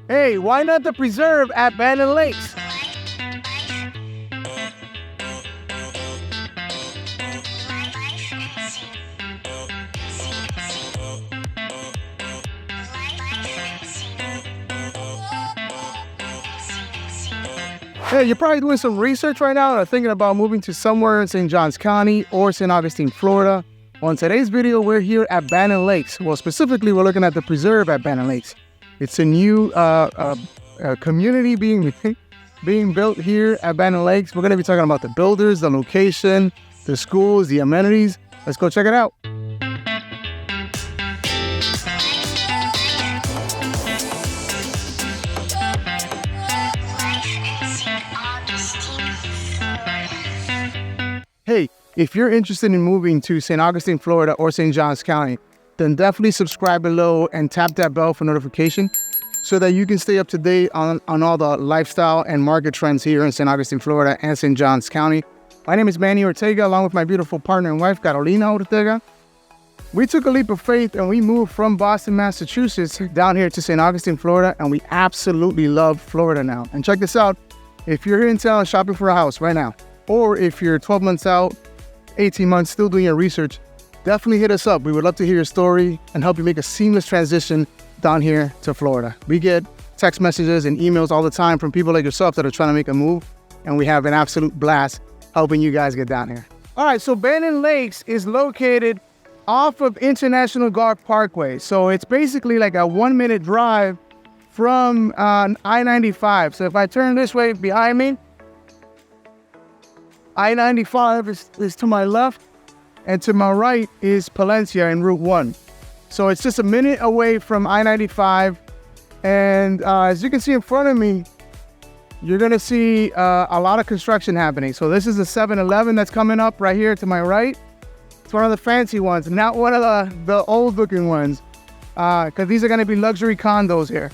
Hey, why not the Preserve at Bannon Lakes? Hey, you're probably doing some research right now and are thinking about moving to somewhere in St. Johns County or St. Augustine, Florida. On today's video, we're here at Bannon Lakes. Well, specifically, we're looking at the Preserve at Bannon Lakes. It's a new community being built here at Bannon Lakes. We're going to be talking about the builders, the location, the schools, the amenities. Let's go check it out. Hey, if you're interested in moving to St. Augustine, Florida or St. Johns County, then definitely subscribe below and tap that bell for notification so that you can stay up to date on all the lifestyle and market trends here in St. Augustine, Florida and St. Johns County. My name is Manny Ortega, along with my beautiful partner and wife, Carolina Ortega. We took a leap of faith and we moved from Boston, Massachusetts down here to St. Augustine, Florida, and we absolutely love Florida now. And check this out, if you're here in town shopping for a house right now, or if you're 12 months out, 18 months, still doing your research, definitely hit us up. We would love to hear your story and help you make a seamless transition down here to Florida. We get text messages and emails all the time from people like yourself that are trying to make a move, and we have an absolute blast helping you guys get down here. All right, so Bannon Lakes is located off of International Guard Parkway. So it's basically like a 1-minute drive from I-95. So if I turn this way behind me, I-95 is to my left, and to my right is Palencia and Route 1. So it's just a minute away from I-95. And as you can see in front of me, you're gonna see a lot of construction happening. So this is the 7-Eleven that's coming up right here to my right. It's one of the fancy ones, not one of the old looking ones, because these are gonna be luxury condos here.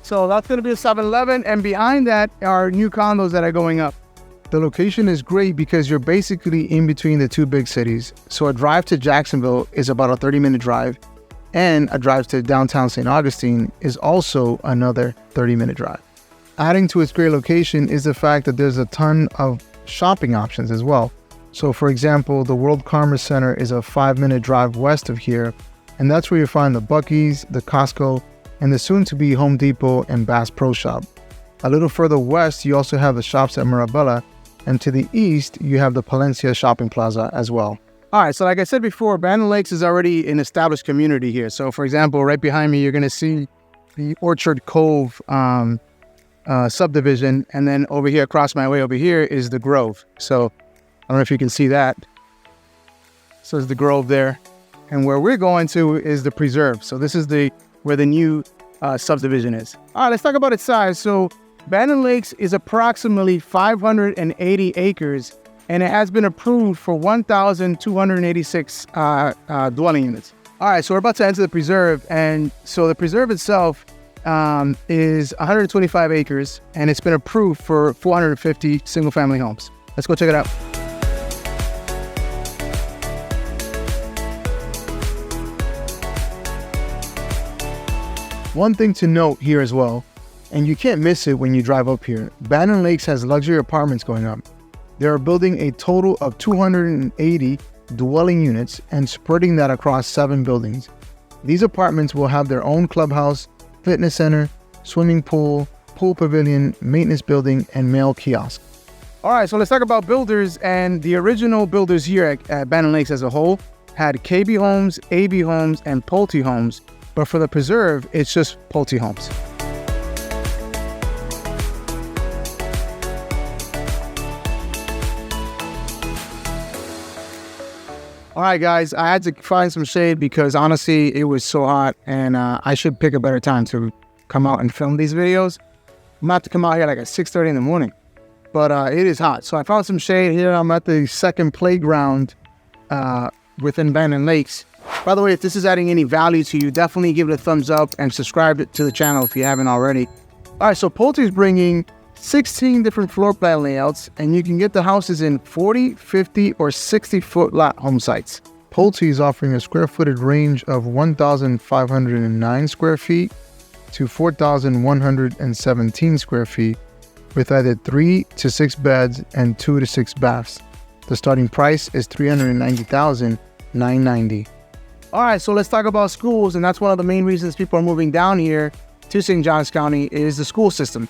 So that's gonna be a 7-Eleven, and behind that are new condos that are going up. The location is great because you're basically in between the two big cities. So a drive to Jacksonville is about a 30-minute drive, and a drive to downtown St. Augustine is also another 30-minute drive. Adding to its great location is the fact that there's a ton of shopping options as well. So for example, the World Commerce Center is a 5-minute drive west of here, and that's where you find the Buc-ee's, the Costco, and the soon-to-be Home Depot and Bass Pro Shop. A little further west, you also have the shops at Mirabella, and to the east, you have the Palencia Shopping Plaza as well. All right, so like I said before, Bannon Lakes is already an established community here. So for example, right behind me, you're gonna see the Orchard Cove subdivision. And then over here, across my way over here is the Grove. So I don't know if you can see that. So it's the Grove there. And where we're going to is the Preserve. So this is where the new subdivision is. All right, let's talk about its size. So Bannon Lakes is approximately 580 acres, and it has been approved for 1,286 dwelling units. All right, so we're about to enter the Preserve, and so the Preserve itself is 125 acres, and it's been approved for 450 single-family homes. Let's go check it out. One thing to note here as well, and you can't miss it when you drive up here, Bannon Lakes has luxury apartments going up. They are building a total of 280 dwelling units and spreading that across 7 buildings. These apartments will have their own clubhouse, fitness center, swimming pool, pool pavilion, maintenance building, and mail kiosk. All right, so let's talk about builders. And the original builders here at Bannon Lakes as a whole had KB Homes, AB Homes, and Pulte Homes. But for the Preserve, it's just Pulte Homes. All right, guys, I had to find some shade because honestly, it was so hot, and I should pick a better time to come out and film these videos. I'm about to come out here like at 6:30 in the morning, but it is hot. So I found some shade here. I'm at the second playground within Bannon Lakes. By the way, if this is adding any value to you, definitely give it a thumbs up and subscribe to the channel if you haven't already. All right, so Pulte is bringing 16 different floor plan layouts, and you can get the houses in 40, 50, or 60-foot lot home sites. Pulte is offering a square footage range of 1,509 square feet to 4,117 square feet with either 3 to 6 beds and 2 to 6 baths. The starting price is $390,990. All right, so let's talk about schools, and that's one of the main reasons people are moving down here to St. Johns County is the school system.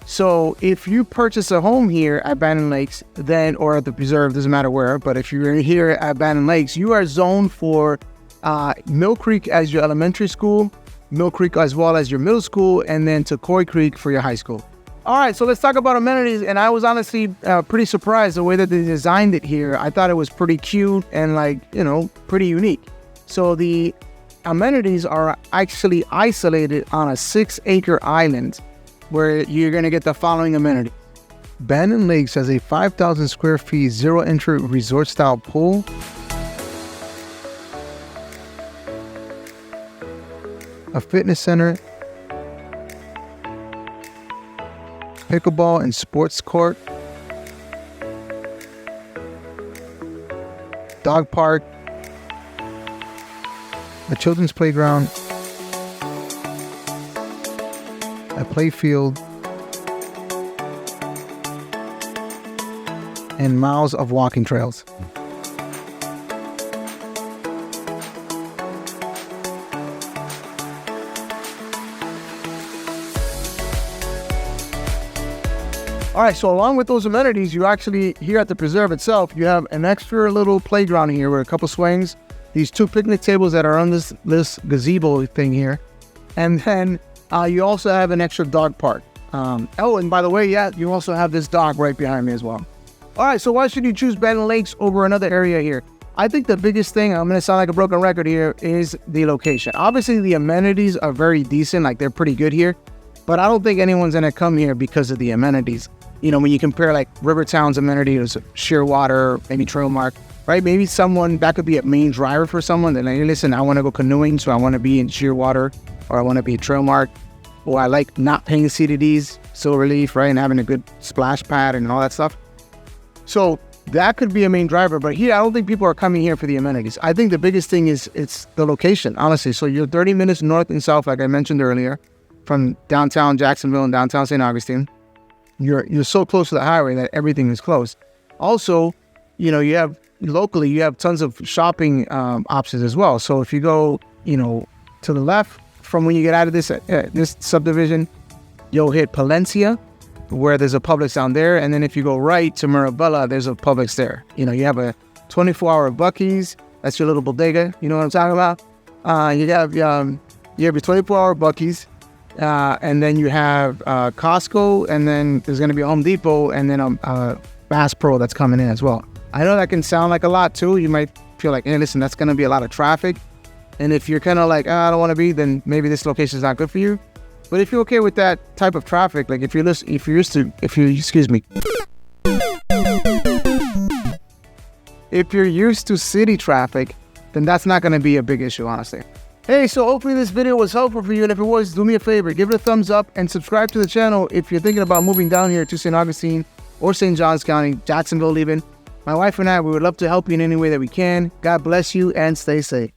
So if you purchase a home here at Bannon Lakes, then, or at the Preserve, doesn't matter where, but if you're here at Bannon Lakes, you are zoned for Mill Creek as your elementary school, Mill Creek as well as your middle school, and then to Coy Creek for your high school. All right, so let's talk about amenities, and I was honestly pretty surprised the way that they designed it here. I thought it was pretty cute and pretty unique. So the amenities are actually isolated on a 6-acre island where you're going to get the following amenities. Bannon Lakes has a 5,000 square feet zero-entry resort-style pool, a fitness center, pickleball and sports court, dog park, a children's playground, a play field, and miles of walking trails. All right, so along with those amenities, you actually, here at the Preserve itself, you have an extra little playground here with a couple swings, these 2 picnic tables that are on this gazebo thing here, and then you also have an extra dog park. Oh, and by the way, yeah, you also have this dog right behind me as well. All right, so why should you choose Bannon Lakes over another area here? I think the biggest thing, I'm going to sound like a broken record here, is the location. Obviously, the amenities are very decent, like they're pretty good here, but I don't think anyone's going to come here because of the amenities. You know, when you compare like Rivertown's amenities, Shearwater, maybe Trailmark, right? Maybe someone, that could be a main driver for someone. They're like, hey, listen, I want to go canoeing, so I want to be in Shearwater, or I want to be at Trailmark, or I like not paying CDDs, Silver Leaf, right? And having a good splash pad and all that stuff. So that could be a main driver, but here, I don't think people are coming here for the amenities. I think the biggest thing is it's the location, honestly. So you're 30 minutes north and south, like I mentioned earlier, from downtown Jacksonville and downtown St. Augustine. You're so close to the highway that everything is close. Also, you know, you have tons of shopping options as well. So if you go, to the left from when you get out of this subdivision, you'll hit Palencia, where there's a Publix down there. And then if you go right to Mirabella, there's a Publix there. You know, you have a 24-hour Buc-ee's. That's your little bodega. You know what I'm talking about? You have your 24-hour Buc-ee's. And then you have Costco, and then there's going to be a Home Depot, and then a Bass Pro that's coming in as well. I know that can sound like a lot too. You might feel like, hey, listen, that's going to be a lot of traffic. And if you're kind of like, I don't want to be, then maybe this location is not good for you. But if you're okay with that type of traffic, like if you're used to city traffic, then that's not going to be a big issue, honestly. Hey, so hopefully this video was helpful for you, and if it was, do me a favor, give it a thumbs up and subscribe to the channel if you're thinking about moving down here to St. Augustine or St. Johns County, Jacksonville even. My wife and I, we would love to help you in any way that we can. God bless you and stay safe.